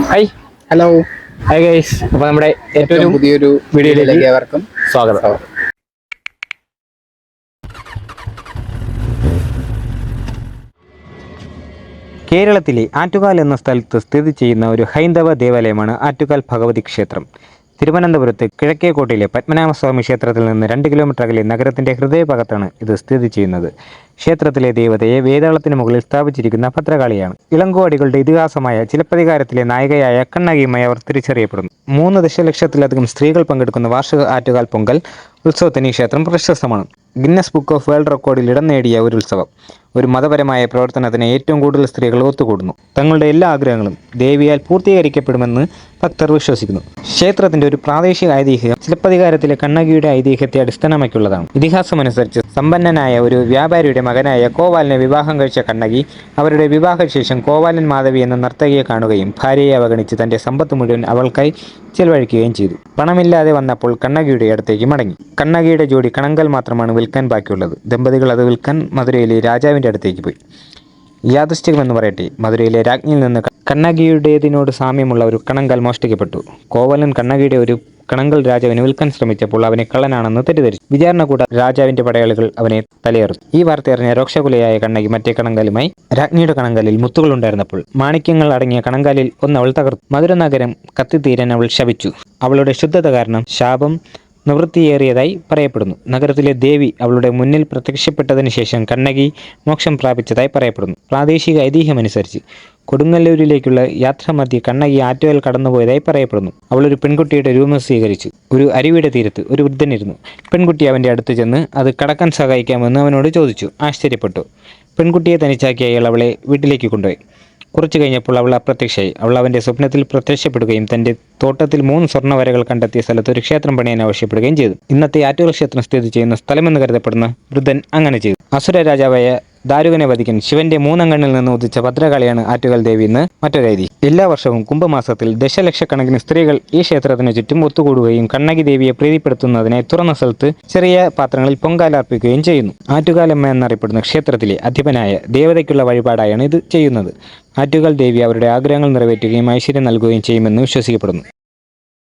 Hi. Hello. Hi guys. അപ്പോൾ നമ്മുടെ ഏറ്റവും പുതിയൊരു വീഡിയോയിലേക്ക് ഏവർക്കും സ്വാഗതം. കേരളത്തിലെ ആറ്റുകാൽ എന്ന സ്ഥലത്ത് സ്ഥിതി ചെയ്യുന്ന ഒരു ഹൈന്ദവ ദേവാലയമാണ് ആറ്റുകാൽ ഭഗവതി ക്ഷേത്രം. തിരുവനന്തപുരത്ത് കിഴക്കേക്കോട്ടയിലെ പത്മനാഭസ്വാമി ക്ഷേത്രത്തിൽ നിന്ന് 2 കിലോമീറ്റർ അകലെ നഗരത്തിൻ്റെ ഹൃദയഭാഗത്താണ് ഇത് സ്ഥിതി ചെയ്യുന്നത്. ക്ഷേത്രത്തിലെ ദേവതയെ വേതാളത്തിന് മുകളിൽ സ്ഥാപിച്ചിരിക്കുന്ന ഭദ്രകാളിയാണ്. ഇളങ്കോവടികളുടെ ഇതിഹാസമായ ചിലപ്പതികാരത്തിലെ നായികയായ കണ്ണകിയുമായി അവർ തിരിച്ചറിയപ്പെടുന്നു. 3 ദശലക്ഷത്തിലധികം സ്ത്രീകൾ പങ്കെടുക്കുന്ന വാർഷിക ആറ്റുകാൽ പൊങ്കൽ ഉത്സവത്തിന് ഈ ക്ഷേത്രം പ്രശസ്തമാണ്. ഗിന്നസ് ബുക്ക് ഓഫ് വേൾഡ് റെക്കോർഡിൽ ഇടം നേടിയ ഒരു ഉത്സവം. ഒരു മതപരമായ പ്രവർത്തനത്തിന് ഏറ്റവും കൂടുതൽ സ്ത്രീകൾ ഒത്തുകൂടുന്നു. തങ്ങളുടെ എല്ലാ ആഗ്രഹങ്ങളും ദേവിയാൽ പൂർത്തീകരിക്കപ്പെടുമെന്ന് ഭക്തർ വിശ്വസിക്കുന്നു. ക്ഷേത്രത്തിന്റെ ഒരു പ്രാദേശിക ഐതിഹ്യം ചിലപ്പതികാരത്തിലെ കണ്ണകിയുടെ ഐതിഹ്യത്തെ അടിസ്ഥാനമാക്കിയുള്ളതാണ്. ഇതിഹാസമനുസരിച്ച് സമ്പന്നനായ ഒരു വ്യാപാരിയുടെ മകനായ കോവാലിനെ വിവാഹം കഴിച്ച കണ്ണകി അവരുടെ വിവാഹശേഷം കോവാലൻ മാധവി എന്ന നർത്തകിയെ കാണുകയും ഭാര്യയെ അവഗണിച്ച് തന്റെ സമ്പത്ത് മുഴുവൻ അവൾക്കായി ചെലവഴിക്കുകയും ചെയ്തു. പണമില്ലാതെ വന്നപ്പോൾ കണ്ണകിയുടെ അടുത്തേക്ക് മടങ്ങി. കണ്ണകിയുടെ ജോഡി കണങ്കൽ മാത്രമാണ് വിൽക്കാൻ ബാക്കിയുള്ളത്. ദമ്പതികൾ അത് വിൽക്കാൻ മധുരയിലെ രാജാവിൻ്റെ അടുത്തേക്ക് പോയി. യാദൃശ്ചികമെന്ന് പറയട്ടെ, മധുരയിലെ രാജ്ഞിയിൽ നിന്ന് കണ്ണകിയുടേതിനോട് സാമ്യമുള്ള ഒരു കണങ്കൽ മോഷ്ടിക്കപ്പെട്ടു. കോവലൻ കണ്ണകിയുടെ ഒരു കണങ്കൽ രാജാവിനെ വിൽക്കാൻ ശ്രമിച്ചപ്പോൾ അവനെ കള്ളനാണെന്ന് തെറ്റിദ്ധരിച്ചു. വിചാരണ കൂടാതെ രാജാവിന്റെ പടയാളികൾ അവനെ തലയേറും. ഈ വാർത്ത അറിഞ്ഞ രോക്ഷകുലയായ കണ്ണകി മറ്റേ കണങ്കലുമായി രാജ്ഞിയുടെ കണങ്കലിൽ മുത്തുകൾ ഉണ്ടായിരുന്നപ്പോൾ മാണിക്യങ്ങൾ അടങ്ങിയ കണങ്കലിൽ ഒന്ന് അവൾ തകർത്തു. മധുര നഗരം കത്തിത്തീരാൻ അവൾ ശപിച്ചു. അവളുടെ ശുദ്ധത കാരണം ശാപം നിവൃത്തിയേറിയതായി പറയപ്പെടുന്നു. നഗരത്തിലെ ദേവി അവളുടെ മുന്നിൽ പ്രത്യക്ഷപ്പെട്ടതിന് ശേഷം കണ്ണകി മോക്ഷം പ്രാപിച്ചതായി പറയപ്പെടുന്നു. പ്രാദേശിക ഐതിഹ്യമനുസരിച്ച് കൊടുങ്ങല്ലൂരിലേക്കുള്ള യാത്രാമധ്യേ കണ്ണകി ആറ്റുകാൽ കടന്നുപോയതായി പറയപ്പെടുന്നു. അവളൊരു പെൺകുട്ടിയുടെ രൂപം സ്വീകരിച്ചു. ഒരു അരുവിയുടെ തീരത്ത് ഒരു വൃദ്ധനിരുന്നു. പെൺകുട്ടി അവൻ്റെ അടുത്ത് ചെന്ന് അത് കടക്കാൻ സഹായിക്കാമെന്ന് അവനോട് ചോദിച്ചു. ആശ്ചര്യപ്പെട്ടു. പെൺകുട്ടിയെ തനിച്ചാക്കി അയാൾ അവളെ വീട്ടിലേക്ക് കൊണ്ടുപോയി. കുറച്ചു കഴിഞ്ഞപ്പോൾ അവൾ അപ്രത്യക്ഷയായി. അവൾ അവൻ്റെ സ്വപ്നത്തിൽ പ്രത്യക്ഷപ്പെടുകയും തൻ്റെ തോട്ടത്തിൽ 3 സ്വർണ്ണവരകൾ കണ്ടെത്തിയ സ്ഥലത്ത് ഒരു ക്ഷേത്രം പണിയാൻ ആവശ്യപ്പെടുകയും ചെയ്തു. ഇന്നത്തെ ആറ്റുകാൽ ക്ഷേത്രം സ്ഥിതി ചെയ്യുന്ന സ്ഥലമെന്ന് കരുതപ്പെടുന്ന വൃദ്ധൻ അങ്ങനെ ചെയ്തു. അസുര രാജാവായ ദാരുകനെ വധിക്കാൻ ശിവന്റെ 3 കണ്ണിൽ നിന്ന് ഉദിച്ച ഭദ്രകാളിയാണ് ആറ്റുകാൽ ദേവി എന്ന് മറ്റൊരു ഐതിഹ്യം. എല്ലാ വർഷവും കുംഭമാസത്തിൽ ദശലക്ഷക്കണക്കിന് സ്ത്രീകൾ ഈ ക്ഷേത്രത്തിന് ചുറ്റും ഒത്തുകൂടുകയും കണ്ണകി ദേവിയെ പ്രീതിപ്പെടുത്തുന്നതിനായി തുറന്ന സ്ഥലത്ത് ചെറിയ പാത്രങ്ങളിൽ പൊങ്കാലർപ്പിക്കുകയും ചെയ്യുന്നു. ആറ്റുകാലമ്മ എന്നറിയപ്പെടുന്ന ക്ഷേത്രത്തിലെ അധിപനായ ദേവതയ്ക്കുള്ള വഴിപാടായാണ് ഇത് ചെയ്യുന്നത്. ആറ്റുകാൽ ദേവി അവരുടെ ആഗ്രഹങ്ങൾ നിറവേറ്റുകയും ഐശ്വര്യം നൽകുകയും ചെയ്യുമെന്ന് വിശ്വസിക്കപ്പെടുന്നു.